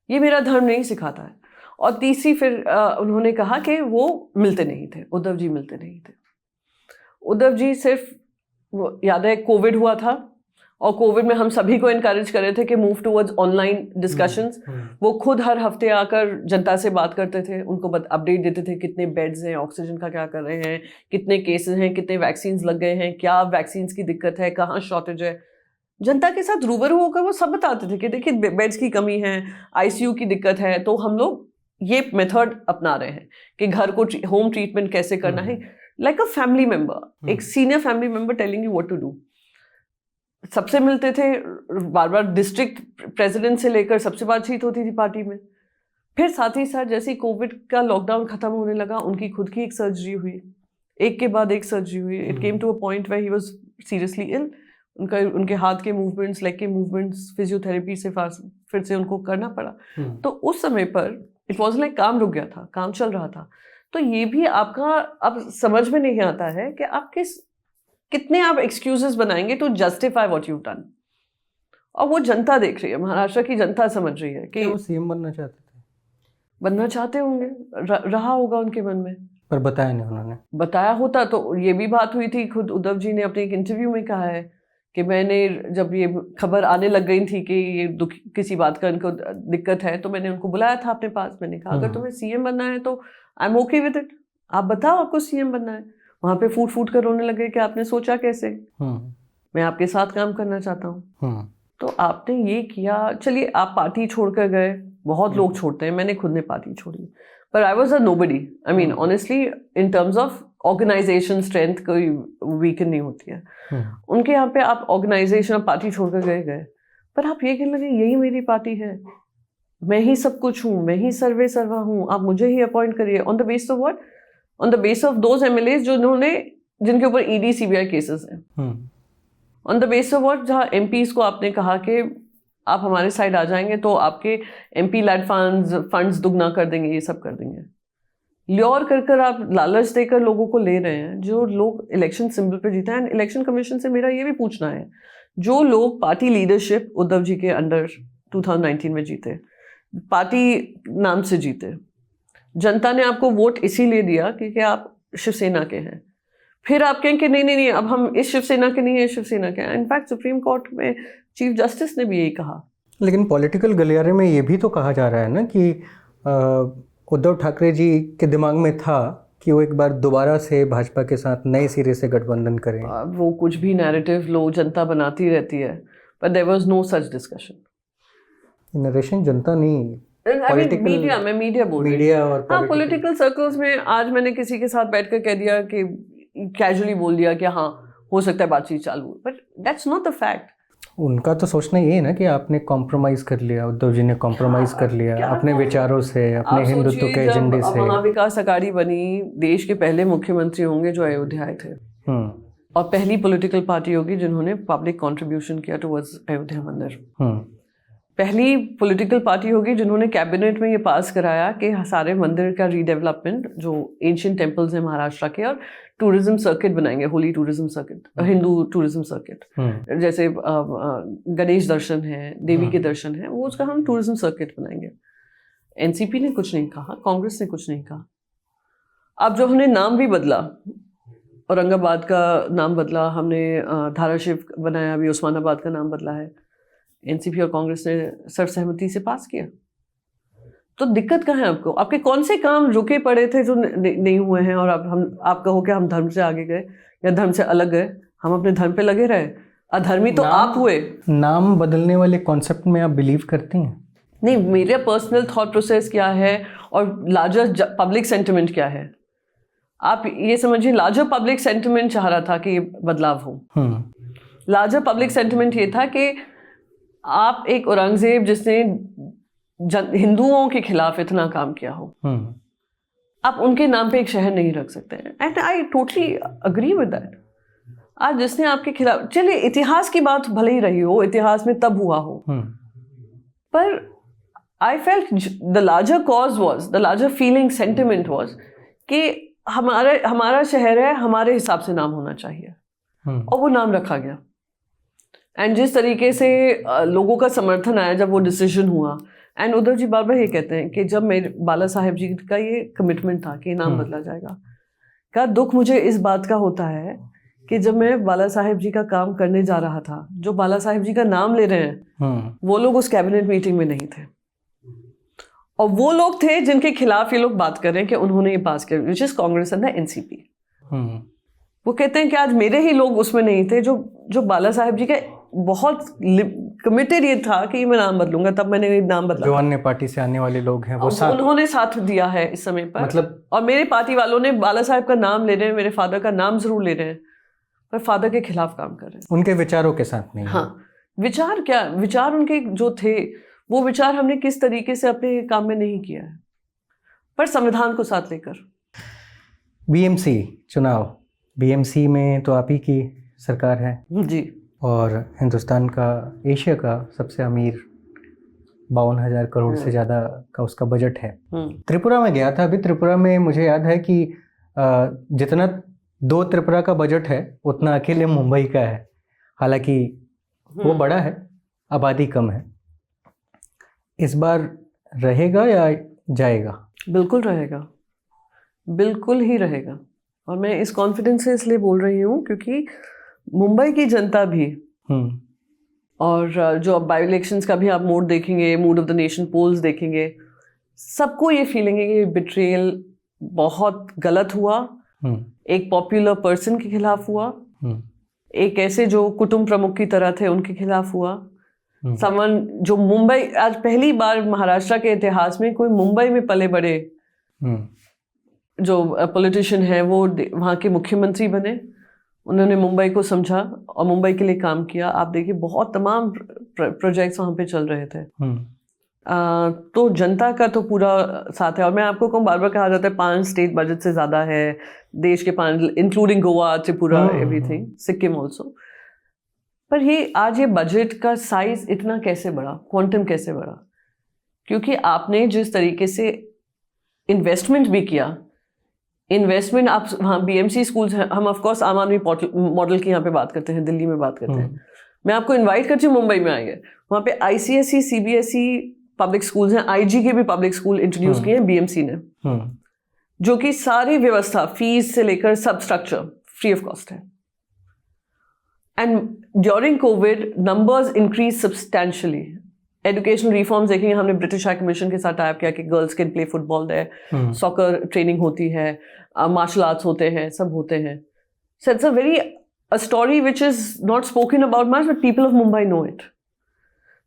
ये मेरा धर्म नहीं सिखाता है। और तीसरी फिर उन्होंने कहा कि वो मिलते नहीं थे, उद्धव जी मिलते नहीं थे। उद्धव जी सिर्फ याद है कोविड हुआ था और कोविड में हम सभी को इनकरेज कर रहे थे कि मूव टुवर्ड्स ऑनलाइन डिस्कशंस। वो खुद हर हफ्ते आकर जनता से बात करते थे, उनको अपडेट देते थे कितने बेड्स हैं, ऑक्सीजन का क्या कर रहे हैं, कितने केसेस हैं, कितने वैक्सीन लग गए हैं, क्या वैक्सीन की दिक्कत है, कहाँ शॉर्टेज है। जनता के साथ रूबरू होकर वो सब बताते थे कि देखिए बेड्स की कमी है, आईसीयू की दिक्कत है, तो हम लोग ये मेथड अपना रहे हैं कि घर को होम ट्रीटमेंट कैसे करना है, लाइक अ फैमिली मेंबर, एक senior family member telling you what to do. सबसे मिलते थे, बार बार डिस्ट्रिक्ट प्रेसिडेंट से लेकर सबसे बातचीत होती थी पार्टी में। फिर साथ ही साथ जैसे कोविड का लॉकडाउन खत्म होने लगा, उनकी खुद की एक सर्जरी हुई, एक के बाद एक सर्जरी हुई। It came to a point where he was seriously ill. उनके हाथ के मूवमेंट्स, लेग के मूवमेंट्स फिजियोथेरेपी से फिर से उनको करना पड़ा। तो उस समय पर इट वॉज लाइक काम रुक गया था, काम चल रहा था। तो ये भी आपका अब समझ में नहीं आता है कि आप कितने आप एक्सक्यूजेस बनाएंगे to justify what you done. और वो जनता देख रही है, महाराष्ट्र की जनता समझ रही है कि वो सीएम बनना चाहते थे, बनना चाहते होंगे, रहा होगा उनके मन में, पर बताया नहीं उन्होंने। बताया होता तो ये भी बात हुई थी। खुद उद्धव जी ने अपने एक इंटरव्यू में कहा है कि मैंने जब ये खबर आने लग गई थी कि ये किसी बात का इनको दिक्कत है, तो मैंने उनको बुलाया था अपने पास। मैंने कहा अगर तुम्हें सीएम बनना है तो I am okay with it, आप बताओ आपको सीएम बनना है। वहाँ पे फूट कर रोने लगे कि आपने सोचा कैसे, मैं आपके साथ काम करना चाहता हूँ। तो आपने ये किया, चलिए आप पार्टी छोड़कर गए, बहुत लोग छोड़ते हैं, मैंने खुद ने पार्टी छोड़ी, पर I was a nobody. I mean honestly in terms of organisation strength कोई वीकन नहीं होती है। उनके यहाँ पे आप ऑर्गेनाइजेशन और पार्टी छोड़कर गए, पर आप ये कहने लगे यही मेरी पार्टी है, मैं ही सब कुछ हूँ, मैं ही सर्वा हूँ, आप मुझे ही अपॉइंट करिए। On the base of what? On the base of those MLAs जिनके ऊपर ईडी सीबीआई केसेस हैं। On the base of what? जहाँ एमपीज को आपने कहा कि आप हमारे साइड आ जाएंगे तो आपके एमपी लैड फंड्स दुगना कर देंगे, ये सब कर देंगे। ल्योर कर आप लालच देकर लोगों को ले रहे हैं, जो लोग इलेक्शन सिंबल पे जीते हैं। इलेक्शन कमीशन से मेरा ये भी पूछना है, जो लोग पार्टी लीडरशिप उद्धव जी के अंडर 2019 में जीते, पार्टी नाम से जीते, जनता ने आपको वोट इसीलिए दिया क्योंकि आप शिवसेना के हैं, फिर आप कहें कि नहीं अब हम इस शिवसेना के नहीं है, शिवसेना के हैं। इनफैक्ट सुप्रीम कोर्ट में चीफ जस्टिस ने भी यही कहा। लेकिन पॉलिटिकल गलियारे में ये भी तो कहा जा रहा है ना कि उद्धव ठाकरे जी के दिमाग में था कि वो एक बार दोबारा से भाजपा के साथ नए सिरे से गठबंधन करें। वो कुछ भी नैरेटिव लो जनता बनाती रहती है, पर there was no such discussion. Narration जनता नहीं, मीडिया और हाँ, पॉलिटिकल सर्कल्स में आज मैंने किसी के साथ बैठकर कह दिया कि कैजुअली बोल दिया कि हाँ हो सकता है बातचीत चालू, but that's not the fact. उनका तो सोचना ये है ना कि आपने कॉम्प्रोमाइज कर लिया, उद्धव जी ने कॉम्प्रोमाइज कर लिया अपने विचारों से, अपने हिंदुत्व के एजेंडे से। महाविकास अघाड़ी बनी, देश के पहले मुख्यमंत्री होंगे जो अयोध्या आए थे, और पहली पॉलिटिकल पार्टी होगी जिन्होंने पब्लिक कंट्रीब्यूशन किया टुवर्ड्स अयोध्या मंदिर। पहली पॉलिटिकल पार्टी होगी जिन्होंने कैबिनेट में ये पास कराया कि सारे मंदिर का रीडेवलपमेंट, जो एंशिएंट टेम्पल्स हैं महाराष्ट्र के, और टूरिज्म सर्किट बनाएंगे, Holi tourism circuit, Hindu tourism circuit, जैसे गणेश दर्शन है, देवी के दर्शन है, वो उसका हम टूरिज्म सर्किट बनाएंगे। एनसीपी ने कुछ नहीं कहा, कांग्रेस ने कुछ नहीं कहा। अब जो हमने नाम भी बदला, औरंगाबाद का नाम बदला हमने, धाराशिव बनाया, अभी उस्मानाबाद का नाम बदला है, एनसीपी और कांग्रेस ने सर्वसहमति से पास किया। तो दिक्कत कहाँ है आपको? आपके कौन से काम रुके पड़े थे जो नहीं हुए हैं, और अब आप कहो कि हम धर्म से आगे गए या धर्म से अलग गए? हम अपने धर्म पे लगे रहे, अधर्मी तो आप हुए। नाम बदलने वाले कॉन्सेप्ट में आप बिलीव करती हैं? नहीं, मेरा पर्सनल थॉट प्रोसेस क्या है और लार्जर पब्लिक सेंटिमेंट क्या है, आप ये समझिए। लार्जर पब्लिक सेंटिमेंट चाह रहा था कि ये बदलाव हो। लार्जर पब्लिक सेंटिमेंट ये था कि आप एक औरंगजेब जिसने हिंदुओं के खिलाफ इतना काम किया हो, आप उनके नाम पे एक शहर नहीं रख सकते हैं। And I totally agree with that. आज जिसने आपके खिलाफ, चलिए इतिहास की बात भले ही रही हो, इतिहास में तब हुआ हो, पर I felt the larger cause was, the larger feeling sentiment was कि हमारा शहर है, हमारे हिसाब से नाम होना चाहिए, और वो नाम रखा गया। एंड जिस तरीके से लोगों का समर्थन आया जब वो डिसीजन हुआ, एंड उद्धव जी बार बार ये कहते हैं कि जब मेरे बाला साहेब जी का ये कमिटमेंट था कि नाम बदला जाएगा, का दुख मुझे इस बात का होता है कि जब मैं बाला साहेब जी का काम करने जा रहा था, जो बाला साहेब जी का नाम ले रहे हैं वो लोग उस कैबिनेट मीटिंग में नहीं थे, और वो लोग थे जिनके खिलाफ ये लोग बात कर रहे हैं कि उन्होंने ये पास किया, which is Congress and the NCP. वो कहते हैं कि आज मेरे ही लोग उसमें नहीं थे, जो बाला साहेब जी का बहुत कमिटेड ये था कि मैं नाम बदलूंगा, तब मैंने ये नाम बदला। जो अन्य पार्टी से आने वाले लोग हैं वो साथ, उन्होंने साथ दिया है इस समय पर, मतलब, और मेरे पार्टी वालों ने बाला साहेब का नाम ले रहे हैं, मेरे फादर का नाम जरूर ले रहे हैं, पर फादर के खिलाफ काम कर रहे हैं, उनके विचारों के साथ नहीं। हाँ, विचार क्या, विचार उनके जो थे वो विचार हमने किस तरीके से अपने काम में नहीं किया है, पर संविधान को साथ लेकर। बीएमसी चुनाव, बीएमसी में तो आप ही की सरकार है जी, और हिंदुस्तान का, एशिया का सबसे अमीर 52,000 करोड़ से ज़्यादा का उसका बजट है। त्रिपुरा में गया था अभी, त्रिपुरा में मुझे याद है कि जितना 2 त्रिपुरा का बजट है उतना अकेले मुंबई का है, हालांकि वो बड़ा है, आबादी कम है। इस बार रहेगा या जाएगा? बिल्कुल रहेगा, बिल्कुल ही रहेगा, और मैं इस कॉन्फिडेंस से इसलिए बोल रही हूँ क्योंकि मुंबई की जनता भी, और जो अब बाई इलेक्शंस का भी आप मोड देखेंगे, mood of the nation polls देखेंगे, सबको ये फीलिंग है कि बिट्रेयल बहुत गलत हुआ, एक पॉपुलर पर्सन के खिलाफ हुआ, एक ऐसे जो कुटुंब प्रमुख की तरह थे उनके खिलाफ हुआ, समन जो मुंबई, आज पहली बार महाराष्ट्र के इतिहास में कोई मुंबई में पले बड़े जो पॉलिटिशियन है वो वहाँ के मुख्यमंत्री बने, उन्होंने मुंबई को समझा और मुंबई के लिए काम किया। आप देखिए बहुत तमाम प्रोजेक्ट्स वहाँ पे चल रहे थे। तो जनता का तो पूरा साथ है, और मैं आपको कहूँ, बार बार कहा जाता है 5 स्टेट बजट से ज़्यादा है, देश के 5 including Goa, Tripura, everything, Sikkim also, पर ये आज ये बजट का साइज इतना कैसे बढ़ा, क्वांटम कैसे बढ़ा? क्योंकि आपने जिस तरीके से इन्वेस्टमेंट भी किया, इन्वेस्टमेंट आप वहाँ बीएमसी स्कूल्स हैं, हम ऑफ कोर्स आम आदमी मॉडल की यहाँ पे बात करते हैं, दिल्ली में बात करते हैं, मैं आपको इनवाइट करती हूँ मुंबई में आइए, वहाँ पे आईसीएसई सीबीएसई पब्लिक स्कूल्स हैं, आईजी के भी पब्लिक स्कूल इंट्रोड्यूस किए हैं बीएमसी ने, जो कि सारी व्यवस्था फीस से लेकर सब स्ट्रक्चर फ्री ऑफ कॉस्ट है। And during Covid numbers increase substantially. Educational reforms देखेंगे, हमने ब्रिटिश हाई कमीशन के साथ टाइप किया कि गर्ल्स कैन प्ले फुटबॉल है, सॉकर ट्रेनिंग होती है, मार्शल आर्ट्स होते हैं, सब होते हैं। So it's a story which is not spoken about much, but people of Mumbai know it.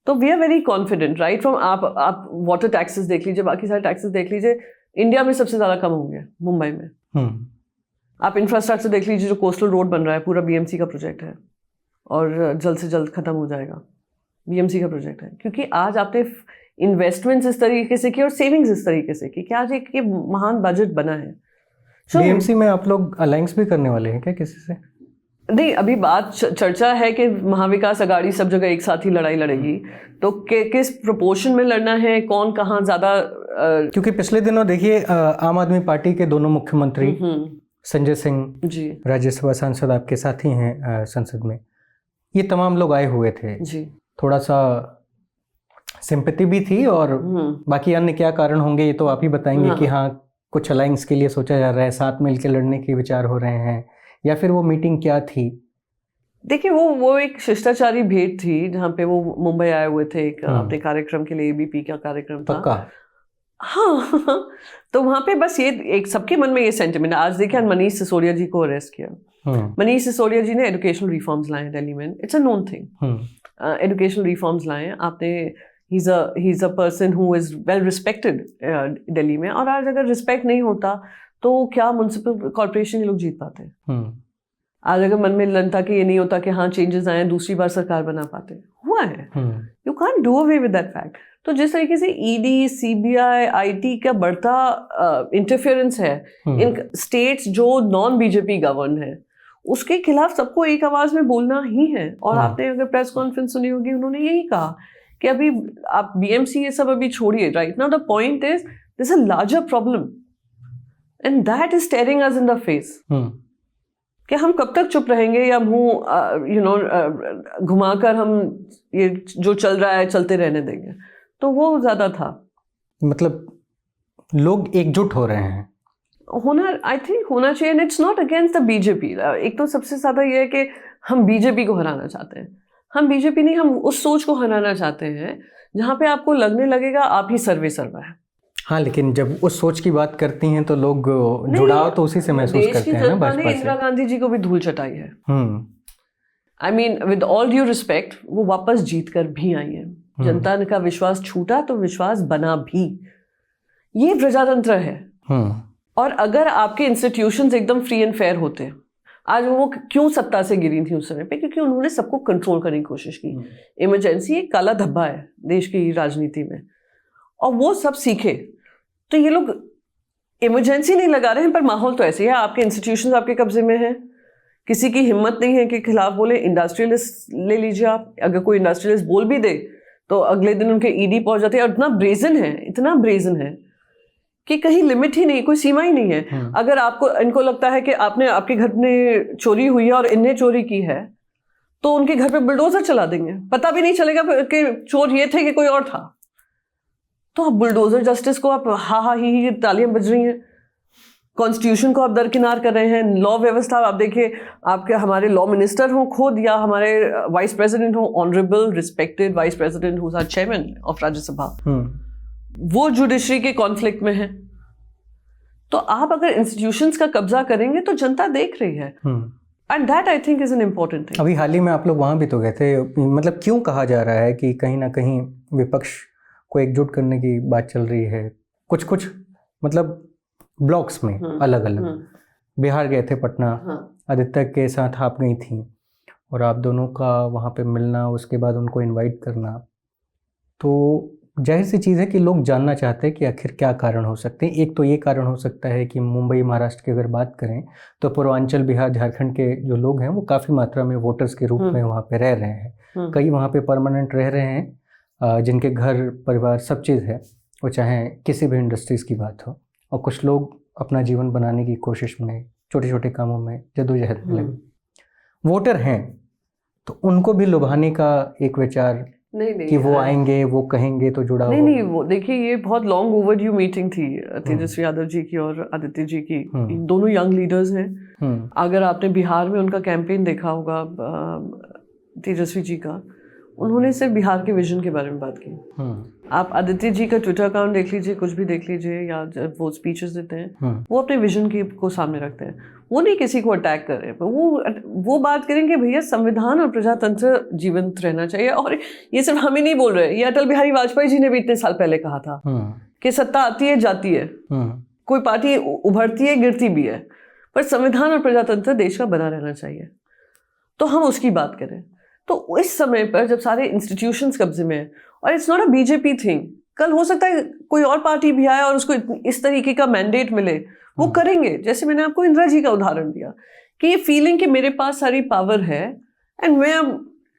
तो we are very confident, right from, आप वाटर टैक्सेस देख लीजिए, बाकी सारे टैक्सेस देख लीजिए, इंडिया में सबसे ज़्यादा कम होंगे मुंबई में। आप इंफ्रास्ट्रक्चर देख लीजिए, जो कोस्टल रोड बन रहा है पूरा बीएमसी का प्रोजेक्ट है, और जल्द से जल्द खत्म हो जाएगा, बीएमसी का प्रोजेक्ट है। क्योंकि आज आपने इन्वेस्टमेंट्स इस तरीके से की और सेविंग्स इस तरीके से की कि आज एक महान बजट बना है। बीएमसी में आप लोग अलायंस भी करने वाले हैं क्या किसी से? नहीं, अभी बात चर्चा है कि महाविकास अघाड़ी सब जगह एक साथ ही लड़ाई लड़ेगी, तो किस प्रोपोर्शन में लड़ना है, कौन कहाँ ज़्यादा, क्योंकि पिछले दिनों देखिए आम आदमी पार्टी के दोनों मुख्यमंत्री संजय सिंह जी, राज्यसभा सांसद आपके साथी हैं संसद में, ये तमाम लोग आए हुए थे जी। थोड़ा सा सिंपैथी भी थी, और बाकी अन्य क्या कारण होंगे ये तो आप ही बताएंगे कि हाँ कुछ अलायंस के लिए सोचा जा रहा है, साथ मिलकर लड़ने के विचार हो रहे हैं, या फिर वो मीटिंग क्या थी? देखिए वो एक शिष्टाचारी भेंट थी जहाँ पे वो मुंबई आए हुए थे एक अपने कार्यक्रम के लिए, एबीपी का कार्यक्रम था। पक्का? हाँ तो वहाँ पे बस ये एक सबके मन में ये सेंटिमेंट। आज देखिए मनीष सिसोदिया जी को अरेस्ट किया। मनीष सिसोदिया जी ने एजुकेशनल रिफॉर्म्स लाए दिल्ली में, it's a known thing. Educational reforms लाए आपने, he is a person who is well respected Delhi में, और आज अगर रिस्पेक्ट नहीं होता तो क्या म्युनिसिपल कॉर्पोरेशन ये लोग जीत पाते? आज अगर मन में लगता कि ये नहीं होता कि हाँ चेंजेस आए, दूसरी बार सरकार बना पाते, हुआ है। You can't do away with that fact. तो जिस तरीके से ईडी, सीबीआई, आईटी का बढ़ता इंटरफेरेंस है इन स्टेट्स जो नॉन बीजेपी गवर्न है, उसके खिलाफ सबको एक आवाज में बोलना ही है। और आपने अगर प्रेस कॉन्फ्रेंस सुनी होगी, उन्होंने यही कहा कि अभी आप बीएमसी ये सब अभी छोड़िए, right now the point is this is a larger problem and that is steering us in the face. कि हम कब तक चुप रहेंगे या मुंह घुमाकर हम ये जो चल रहा है चलते रहने देंगे? तो वो ज्यादा था। मतलब लोग एकजुट हो रहे हैं, होना, आई थिंक होना चाहिए, and it's not against the BJP. एक तो सबसे ज्यादा ये है कि हम बीजेपी को हराना चाहते हैं। हम बीजेपी नहीं, हम उस सोच को हराना चाहते हैं जहाँ पे आपको लगने लगेगा आप ही सर्वे सर्वा है। हाँ, लेकिन जब उस सोच की बात करती हैं तो लोग जुड़ाव तो उसी से महसूस करते हैं ना, भाजपा से। इंदिरा गांधी जी को भी धूल चटाई है। I mean with all due respect, वो वापस जीत कर भी आई है। जनता का विश्वास छूटा तो विश्वास बना भी। ये प्रजातंत्र है। और अगर आपके इंस्टीट्यूशंस एकदम फ्री एंड फेयर होते, आज वो क्यों सत्ता से गिरी थी उस समय पे? क्योंकि उन्होंने सबको कंट्रोल करने की कोशिश की। इमरजेंसी एक काला धब्बा है देश की राजनीति में, और वो सब सीखे। तो ये लोग इमरजेंसी नहीं लगा रहे हैं, पर माहौल तो ऐसे ही है। आपके इंस्टीट्यूशंस आपके कब्जे में है, किसी की हिम्मत नहीं है कि खिलाफ बोले। इंडस्ट्रियलिस्ट ले लीजिए आप, अगर कोई इंडस्ट्रियलिस्ट बोल भी दे तो अगले दिन उनके ईडी पहुंच जाते हैं। और इतना ब्रेजन है कि कहीं लिमिट ही नहीं, कोई सीमा ही नहीं है। अगर आपको इनको लगता है कि आपके घर में चोरी हुई है और इनने चोरी की है, तो उनके घर पे बुलडोजर चला देंगे, पता भी नहीं चलेगा कि चोर ये थे कि कोई और था। तो आप बुलडोजर जस्टिस को आप हा ही तालियां बज रही हैं, कॉन्स्टिट्यूशन को आप दरकिनार कर रहे हैं, लॉ व्यवस्था आप देखिए, आपके हमारे लॉ मिनिस्टर हों खुद, या हमारे वाइस प्रेसिडेंट हों, honourable respected vice president who are chairman of Rajya Sabha, वो जुडिशरी के कॉन्फ्लिक्ट में है। तो आप अगर इंस्टीट्यूशंस का कब्जा करेंगे तो जनता देख रही है, and that I think is an important thing. अभी हाल ही में आप लोग वहां भी तो गए थे, मतलब क्यों कहा जा रहा है कि कहीं ना कहीं विपक्ष को एकजुट करने की बात चल रही है? कुछ मतलब ब्लॉक्स में अलग अलग बिहार गए थे, पटना, आदित्य के साथ आप गई थी, और आप दोनों का वहाँ पे मिलना, उसके बाद उनको इनवाइट करना, तो जाहिर सी चीज़ है कि लोग जानना चाहते हैं कि आखिर क्या कारण हो सकते हैं। एक तो ये कारण हो सकता है कि मुंबई महाराष्ट्र की अगर बात करें तो पूर्वांचल बिहार झारखंड के जो लोग हैं वो काफ़ी मात्रा में वोटर्स के रूप में वहाँ पे रह रहे हैं। कई वहाँ पे परमानेंट रह रहे हैं, जिनके घर परिवार सब चीज़ है, वो चाहे किसी भी इंडस्ट्रीज़ की बात हो, और कुछ लोग अपना जीवन बनाने की कोशिश में छोटे छोटे कामों में जद्दोजहद में लगे। वोटर हैं तो उनको भी लुभाने का एक विचार नहीं कि वो आएंगे, वो कहेंगे तो जुड़ा नहीं, वो देखिए, ये बहुत लॉन्ग ओवरड्यू मीटिंग थी तेजस्वी यादव जी की और आदित्य जी की। दोनों यंग लीडर्स हैं। अगर आपने बिहार में उनका कैंपेन देखा होगा तेजस्वी जी का, उन्होंने सिर्फ बिहार के विजन के बारे में बात की। आप आदित्य जी का ट्विटर अकाउंट देख लीजिए, कुछ भी देख लीजिए, या जब वो स्पीचेस देते हैं वो अपने विजन को सामने रखते हैं। वो नहीं किसी को अटैक कर रहे हैं, वो बात करेंगे भैया संविधान और प्रजातंत्र जीवंत रहना चाहिए। और ये सिर्फ हम ही नहीं बोल रहे, ये अटल बिहारी वाजपेयी जी ने भी इतने साल पहले कहा था कि सत्ता आती है जाती है, कोई पार्टी उभरती है गिरती भी है, पर संविधान और प्रजातंत्र देश का बना रहना चाहिए। तो हम उसकी बात करें। तो इस समय पर जब सारे इंस्टीट्यूशंस कब्जे में है, और it's not a BJP thing, कल हो सकता है कोई और पार्टी भी आए और उसको इस तरीके का मैंडेट मिले, वो करेंगे। जैसे मैंने आपको इंदिरा जी का उदाहरण दिया कि ये फीलिंग कि मेरे पास सारी पावर है, एंड मैं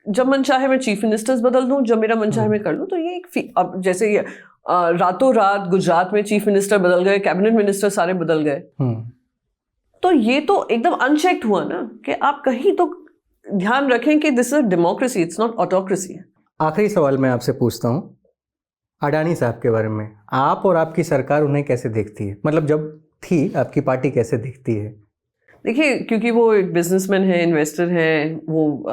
जब मन चाहे मैं चीफ मिनिस्टर्स बदल दूं, जब मेरा मन चाहे मैं कर लूं। तो ये अब जैसे ये रातों रात गुजरात में चीफ मिनिस्टर बदल गए, कैबिनेट मिनिस्टर सारे बदल गए, तो ये तो एकदम अनचेक्ड हुआ ना। कि आप कहीं तो ध्यान रखें कि this is democracy, it's not autocracy. आखिरी सवाल मैं आपसे पूछता हूँ अडानी साहब के बारे में। आप और आपकी सरकार उन्हें कैसे देखती है? मतलब जब थी आपकी पार्टी कैसे देखती है? देखिए, क्योंकि वो एक बिजनेसमैन है, इन्वेस्टर है, वो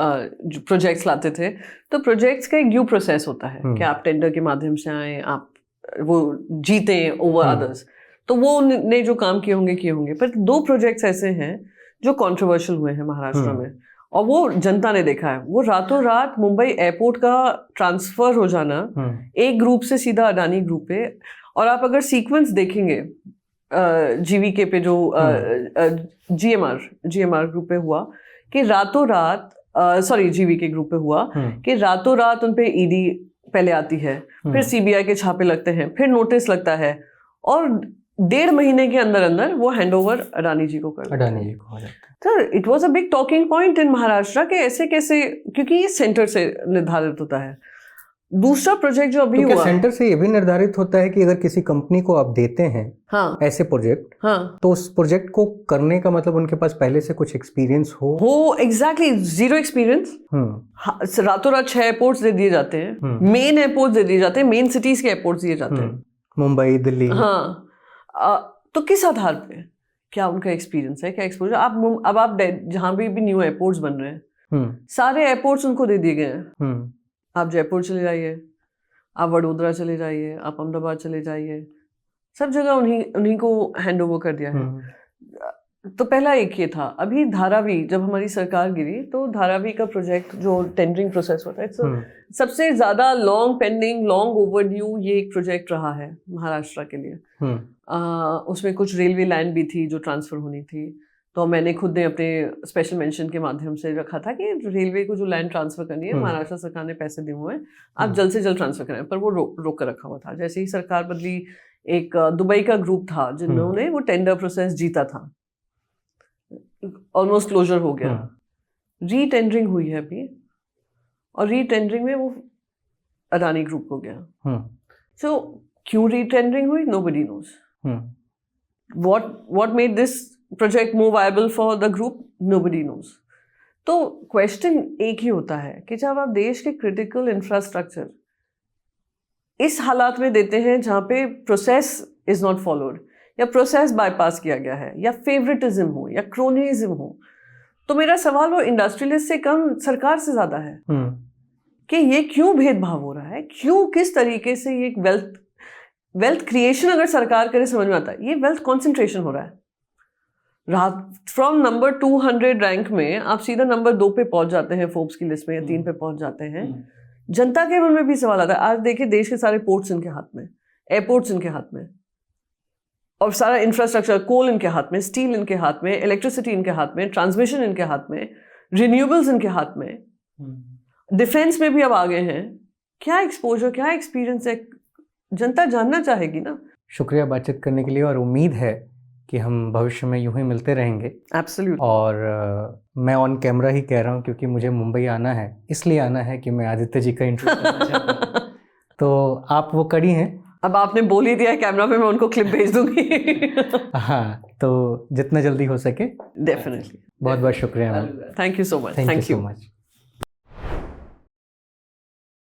जो प्रोजेक्ट्स लाते थे, तो प्रोजेक्ट्स का एक ड्यू प्रोसेस होता है कि आप टेंडर के माध्यम से आए, आप वो जीते ओवर अदर्स। तो वो ने जो काम किए होंगे। पर 2 प्रोजेक्ट्स ऐसे हैं जो कंट्रोवर्शियल हुए हैं महाराष्ट्र में, और वो जनता ने देखा है। वो रातों रात मुंबई एयरपोर्ट का ट्रांसफर हो जाना एक ग्रुप से सीधा अडानी ग्रुप पे। और आप अगर सीक्वेंस देखेंगे जीवीके पे जो जीएमआर ग्रुप पे हुआ कि रातों रात जीवीके ग्रुप पे हुआ कि रातों रात उन पे ईडी पहले आती है, फिर सीबीआई के छापे लगते हैं, फिर नोटिस लगता है, और 1.5 महीने के अंदर अंदर वो हैंडओवर अडानी जी को कर अडानी जी को हो जाता है। Sir, it was a big talking point in Maharashtra के ऐसे कैसे, क्योंकि ये सेंटर से निर्धारित होता है। दूसरा प्रोजेक्ट जो अभी हुआ, सेंटर से ये भी निर्धारित होता है कि अगर किसी कंपनी को आप देते हैं ऐसे प्रोजेक्ट, तो उस प्रोजेक्ट को करने का मतलब उनके पास पहले से कुछ एक्सपीरियंस हो। Exactly, 0 experience. रातों रात 6 एयरपोर्ट्स दे दिए जाते हैं, मेन एयरपोर्ट्स दे दिए जाते हैं, मेन सिटीज के एयरपोर्ट्स दिए जाते हैं, मुंबई, दिल्ली। तो किस आधार पे? क्या उनका एक्सपीरियंस है, क्या एक्सपोजर। अब आप जहाँ भी न्यू एयरपोर्ट्स बन रहे हैं, सारे एयरपोर्ट्स उनको दे दिए गए हैं। आप जयपुर चले जाइए, आप वडोदरा चले जाइए, आप अहमदाबाद चले जाइए, सब जगह उन्हीं को हैंड ओवर कर दिया है। तो पहला एक ये था। अभी धारावी, जब हमारी सरकार गिरी तो धारावी का प्रोजेक्ट जो टेंडरिंग प्रोसेस होता है, सबसे ज्यादा लॉन्ग पेंडिंग, लॉन्ग ओवरड्यू ये एक प्रोजेक्ट रहा है महाराष्ट्र के लिए। उसमें कुछ रेलवे लैंड भी थी जो ट्रांसफर होनी थी, तो मैंने खुद ने अपने स्पेशल मेंशन के माध्यम से रखा था कि रेलवे को जो लैंड ट्रांसफर करनी है, महाराष्ट्र सरकार ने पैसे दिए हुए हैं, आप जल्द से जल्द ट्रांसफर करें। पर वो रोक कर रखा हुआ था। जैसे ही सरकार बदली, एक दुबई का ग्रुप था जिन्होंने वो टेंडर प्रोसेस जीता था, ऑलमोस्ट क्लोजर हो गया। रीटेंडरिंग हुई है अभी, और रीटेंडरिंग में वो अडानी ग्रुप हो गया। सो क्यों रीटेंडरिंग हुई, nobody knows. What made this project more viable for the group, nobody knows. तो क्वेश्चन एक ही होता है कि जब आप देश के क्रिटिकल इंफ्रास्ट्रक्चर इस हालात में देते हैं जहाँ पे प्रोसेस इज नॉट फॉलोड, या प्रोसेस बाईपास किया गया है, या फेवरेटिज्म हो, या क्रोनिज्म हो, तो मेरा सवाल वो इंडस्ट्रियलिस्ट से कम सरकार से ज्यादा है कि ये क्यों भेदभाव हो रहा है, क्यों, किस तरीके से ये वेल्थ क्रिएशन अगर सरकार करे समझ में आता है, ये वेल्थ कॉन्सेंट्रेशन हो रहा है। फ्रॉम नंबर 200 रैंक में आप सीधा नंबर 2 पे पहुंच जाते हैं फोर्ब्स की लिस्ट में, या 3 पे पहुंच जाते हैं। जनता के मन में भी सवाल आता है। आज देखिए, देश के सारे पोर्ट्स इनके हाथ में, एयरपोर्ट्स इनके हाथ में, और सारा इंफ्रास्ट्रक्चर, कोल इनके हाथ में, स्टील इनके हाथ में, इलेक्ट्रिसिटी इनके हाथ में, ट्रांसमिशन इनके हाथ में, रिन्यूएबल्स इनके हाथ में, डिफेंस में भी अब आ गए हैं। क्या एक्सपोजर, क्या एक्सपीरियंस है, जनता जानना चाहेगी ना। शुक्रिया बातचीत करने के लिए, और उम्मीद है कि हम भविष्य में यूं ही मिलते रहेंगे। एब्सोल्युटली। और मैं ऑन कैमरा ही कह रहा हूं क्योंकि मुझे मुंबई आना है, इसलिए आना है कि मैं आदित्य जी का इंटरव्यू करना चाहता हूं। तो आप वो कड़ी हैं। अब आपने बोल ही दिया है कैमरा पे, मैं उनको क्लिप भेज दूंगी। हाँ, तो जितना जल्दी हो सके। डेफिनेटली। बहुत बहुत शुक्रिया ma'am. Thank you so much. Thank you so much.